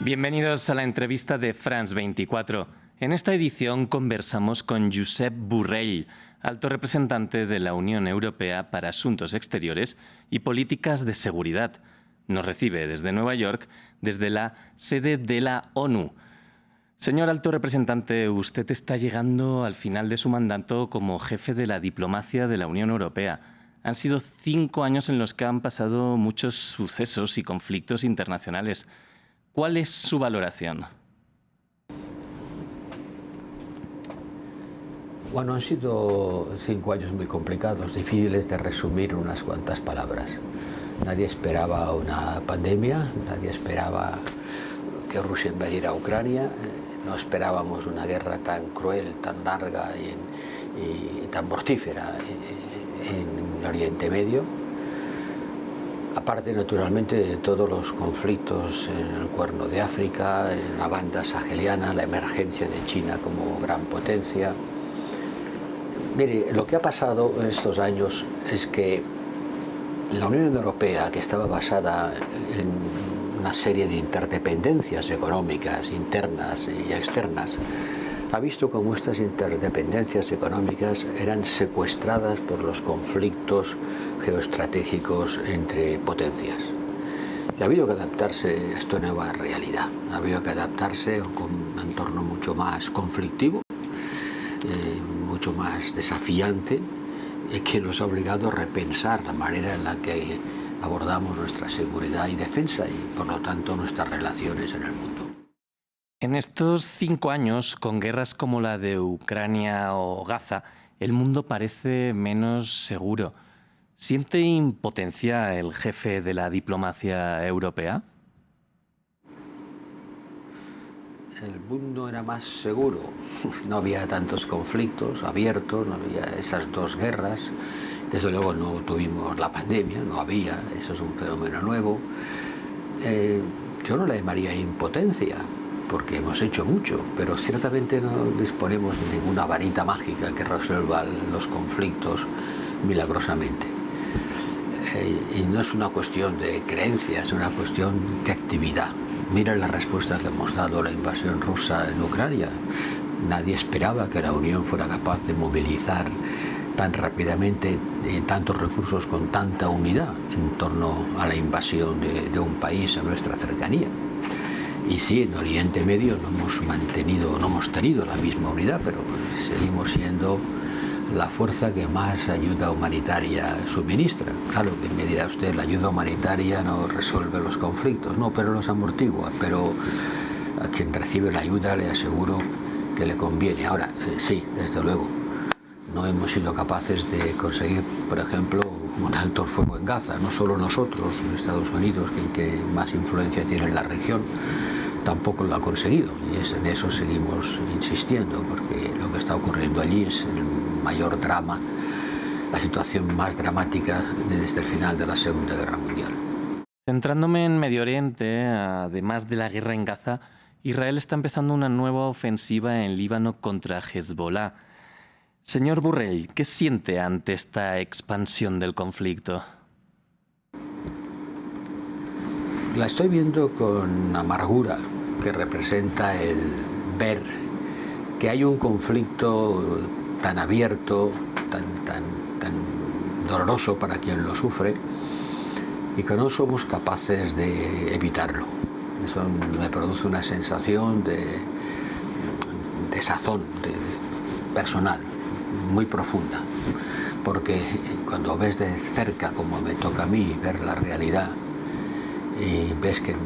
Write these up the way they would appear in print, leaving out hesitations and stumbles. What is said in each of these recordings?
Bienvenidos a la entrevista de France 24. En esta edición conversamos con Josep Borrell, alto representante de la Unión Europea para Asuntos Exteriores y Políticas de Seguridad. Nos recibe desde Nueva York, desde la sede de la ONU. Señor alto representante, usted está llegando al final de su mandato como jefe de la diplomacia de la Unión Europea. Han sido 5 años en los que han pasado muchos sucesos y conflictos internacionales. ¿Cuál es su valoración? Bueno, han sido 5 años muy complicados, difíciles de resumir en unas cuantas palabras. Nadie esperaba una pandemia, nadie esperaba que Rusia invadiera Ucrania, no esperábamos una guerra tan cruel, tan larga y tan mortífera en Oriente Medio. Aparte, naturalmente, de todos los conflictos en el Cuerno de África, en la banda saheliana, la emergencia de China como gran potencia. Mire, lo que ha pasado en estos años es que la Unión Europea, que estaba basada en una serie de interdependencias económicas, internas y externas, ha visto cómo estas interdependencias económicas eran secuestradas por los conflictos geoestratégicos entre potencias. Y ha habido que adaptarse a esta nueva realidad, ha habido que adaptarse con un entorno mucho más conflictivo, mucho más desafiante, que nos ha obligado a repensar la manera en la que abordamos nuestra seguridad y defensa y, por lo tanto, nuestras relaciones en el mundo. En estos 5 años, con guerras como la de Ucrania o Gaza, el mundo parece menos seguro. ¿Siente impotencia el jefe de la diplomacia europea? El mundo era más seguro, no había tantos conflictos abiertos, no había esas 2 guerras, desde luego no tuvimos la pandemia, no había, eso es un fenómeno nuevo. Yo no le llamaría impotencia, porque hemos hecho mucho, pero ciertamente no disponemos de ninguna varita mágica que resuelva los conflictos milagrosamente. Y no es una cuestión de creencias, es una cuestión de actividad. Mira la respuesta que hemos dado a la invasión rusa en Ucrania. Nadie esperaba que la Unión fuera capaz de movilizar tan rápidamente tantos recursos con tanta unidad en torno a la invasión de un país a nuestra cercanía. Y sí, en Oriente Medio no hemos tenido la misma unidad, pero seguimos siendo la fuerza que más ayuda humanitaria suministra. Claro que me dirá usted, la ayuda humanitaria no resuelve los conflictos, no, pero los amortigua, pero a quien recibe la ayuda le aseguro que le conviene. Ahora, sí, desde luego, no hemos sido capaces de conseguir, por ejemplo, un alto el fuego en Gaza, no solo nosotros, en Estados Unidos, que más influencia tiene en la región, tampoco lo ha conseguido, y en eso seguimos insistiendo, porque lo que está ocurriendo allí es el mayor drama, la situación más dramática desde el final de la Segunda Guerra Mundial. Centrándome en Medio Oriente, además de la guerra en Gaza, Israel está empezando una nueva ofensiva en Líbano contra Hezbollah. Señor Borrell, ¿qué siente ante esta expansión del conflicto? La estoy viendo con amargura, que representa el ver que hay un conflicto tan abierto, tan doloroso para quien lo sufre, y que no somos capaces de evitarlo. Eso me produce una sensación de desazón personal, muy profunda, porque cuando ves de cerca, como me toca a mí, ver la realidad, y ves que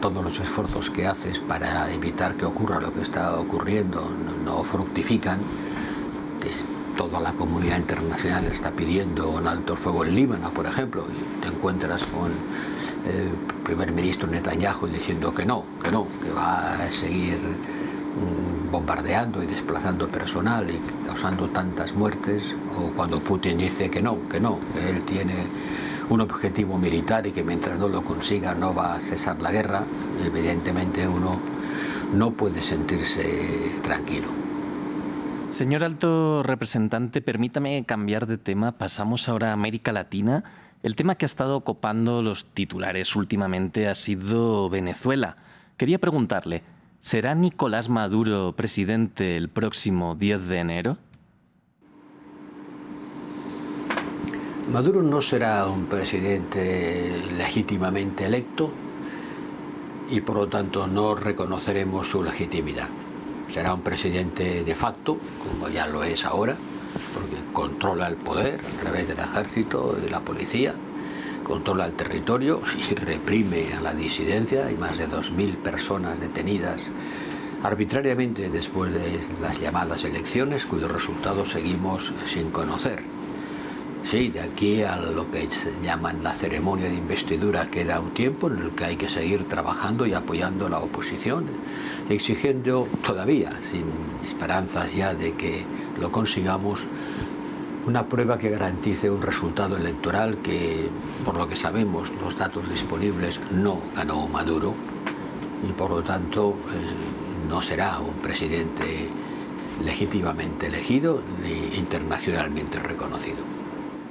todos los esfuerzos que haces para evitar que ocurra lo que está ocurriendo no fructifican, que toda la comunidad internacional está pidiendo un alto el fuego en Líbano, por ejemplo, y te encuentras con el primer ministro Netanyahu diciendo que va a seguir bombardeando y desplazando personal y causando tantas muertes, o cuando Putin dice que él tiene un objetivo militar y que mientras no lo consiga no va a cesar la guerra. Evidentemente uno no puede sentirse tranquilo. Señor alto representante, permítame cambiar de tema. Pasamos ahora a América Latina. El tema que ha estado copando los titulares últimamente ha sido Venezuela, quería preguntarle, ¿será Nicolás Maduro presidente el próximo 10 de enero? Maduro no será un presidente legítimamente electo y por lo tanto no reconoceremos su legitimidad. Será un presidente de facto, como ya lo es ahora, porque controla el poder a través del ejército y de la policía, controla el territorio y reprime a la disidencia. Hay más de 2.000 personas detenidas arbitrariamente después de las llamadas elecciones, cuyos resultados seguimos sin conocer. Sí, de aquí a lo que llaman la ceremonia de investidura queda un tiempo en el que hay que seguir trabajando y apoyando a la oposición, exigiendo todavía, sin esperanzas ya de que lo consigamos, una prueba que garantice un resultado electoral que, por lo que sabemos, los datos disponibles, no ganó Maduro y por lo tanto no será un presidente legítimamente elegido ni internacionalmente reconocido.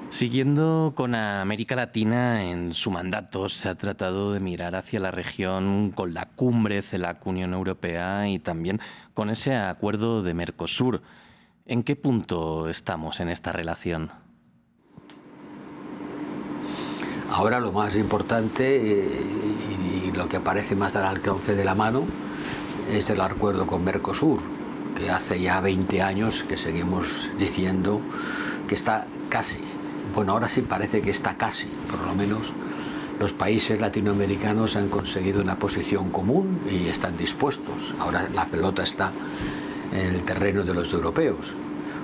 Siguiendo con América Latina, en su mandato se ha tratado de mirar hacia la región con la cumbre CELAC-Unión Europea y también con ese acuerdo de Mercosur. ¿En qué punto estamos en esta relación? Ahora lo más importante y lo que parece más al alcance de la mano es el acuerdo con Mercosur, que hace ya 20 años que seguimos diciendo que está casi. Bueno, ahora sí parece que está casi, por lo menos los países latinoamericanos han conseguido una posición común y están dispuestos. Ahora la pelota está en el terreno de los europeos.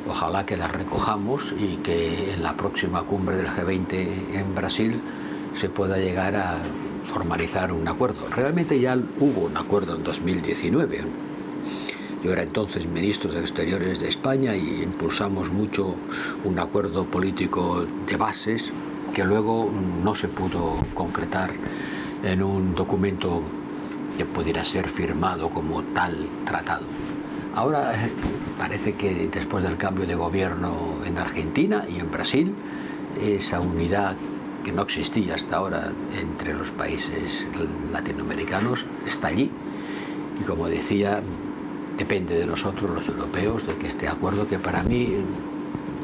Ojalá que la recojamos y que en la próxima cumbre del G20 en Brasil se pueda llegar a formalizar un acuerdo. Realmente ya hubo un acuerdo en 2019. Yo era entonces ministro de Exteriores de España y impulsamos mucho un acuerdo político de bases que luego no se pudo concretar en un documento que pudiera ser firmado como tal tratado. Ahora parece que después del cambio de gobierno en Argentina y en Brasil, esa unidad que no existía hasta ahora entre los países latinoamericanos está allí. Y como decía, depende de nosotros los europeos de que este acuerdo, que para mí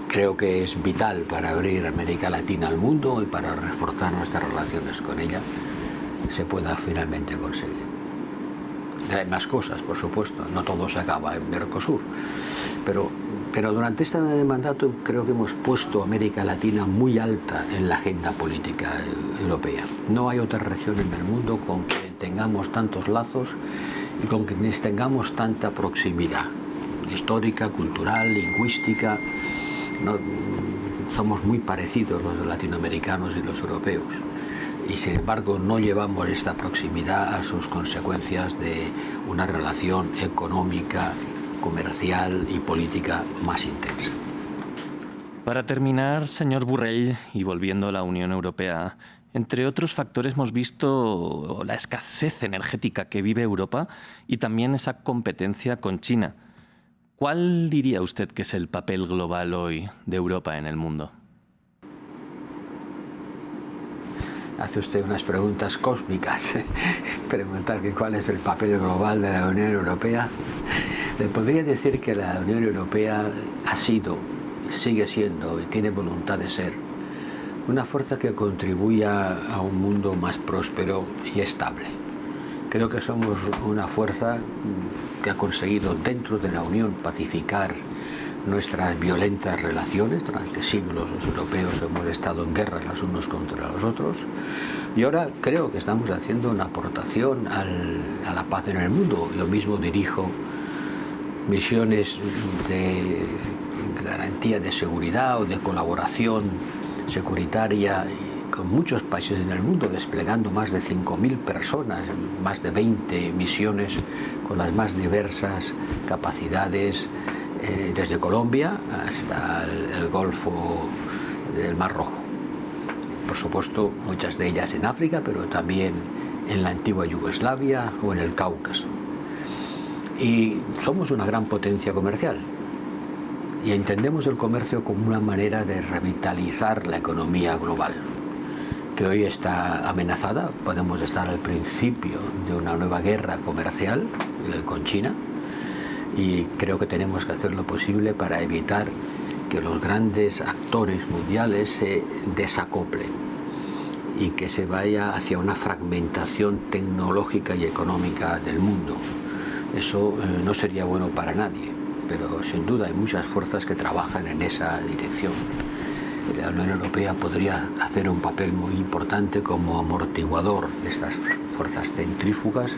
creo que es vital para abrir América Latina al mundo y para reforzar nuestras relaciones con ella, se pueda finalmente conseguir. Hay más cosas, por supuesto, no todo se acaba en Mercosur, pero durante este mandato creo que hemos puesto a América Latina muy alta en la agenda política europea. No hay otra región en el mundo con que tengamos tantos lazos y con que tengamos tanta proximidad histórica, cultural, lingüística. No, somos muy parecidos los latinoamericanos y los europeos y sin embargo no llevamos esta proximidad a sus consecuencias de una relación económica, comercial y política más intensa. Para terminar, señor Borrell, y volviendo a la Unión Europea, entre otros factores hemos visto la escasez energética que vive Europa y también esa competencia con China. ¿Cuál diría usted que es el papel global hoy de Europa en el mundo? Hace usted unas preguntas cósmicas. Preguntar que cuál es el papel global de la Unión Europea. Le podría decir que la Unión Europea ha sido, sigue siendo y tiene voluntad de ser una fuerza que contribuya a un mundo más próspero y estable. Creo que somos una fuerza que ha conseguido dentro de la Unión pacificar nuestras violentas relaciones. Durante siglos los europeos hemos estado en guerra los unos contra los otros y ahora creo que estamos haciendo una aportación a la paz en el mundo. Yo mismo dirijo misiones de garantía de seguridad o de colaboración securitaria con muchos países en el mundo, desplegando más de 5.000 personas, más de 20 misiones con las más diversas capacidades, desde Colombia hasta el Golfo del Mar Rojo. Por supuesto, muchas de ellas en África, pero también en la antigua Yugoslavia o en el Cáucaso. Y somos una gran potencia comercial y entendemos el comercio como una manera de revitalizar la economía global. que hoy está amenazada. Podemos estar al principio de una nueva guerra comercial con China, y creo que tenemos que hacer lo posible para evitar que los grandes actores mundiales se desacoplen y que se vaya hacia una fragmentación tecnológica y económica del mundo. Eso no sería bueno para nadie, pero sin duda hay muchas fuerzas que trabajan en esa dirección. La Unión Europea podría hacer un papel muy importante como amortiguador de estas fuerzas centrífugas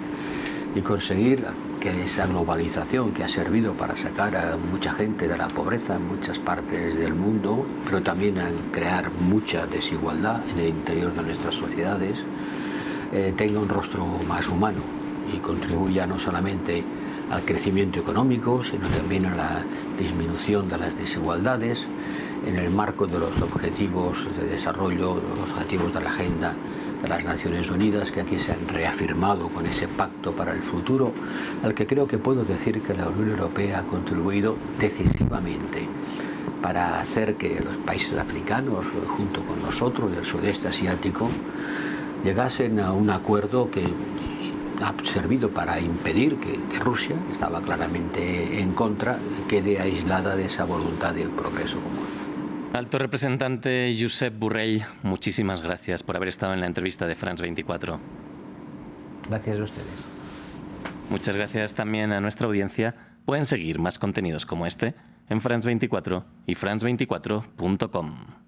y conseguir que esa globalización que ha servido para sacar a mucha gente de la pobreza en muchas partes del mundo, pero también a crear mucha desigualdad en el interior de nuestras sociedades, tenga un rostro más humano y contribuya no solamente al crecimiento económico, sino también a la disminución de las desigualdades en el marco de los objetivos de desarrollo, los objetivos de la Agenda de las Naciones Unidas, que aquí se han reafirmado con ese pacto para el futuro, al que creo que puedo decir que la Unión Europea ha contribuido decisivamente para hacer que los países africanos, junto con nosotros del sudeste asiático, llegasen a un acuerdo que ha servido para impedir que Rusia, que estaba claramente en contra, quede aislada de esa voluntad de progreso común. Alto representante Josep Borrell, muchísimas gracias por haber estado en la entrevista de France 24. Gracias a ustedes. Muchas gracias también a nuestra audiencia. Pueden seguir más contenidos como este en France 24 y france24.com.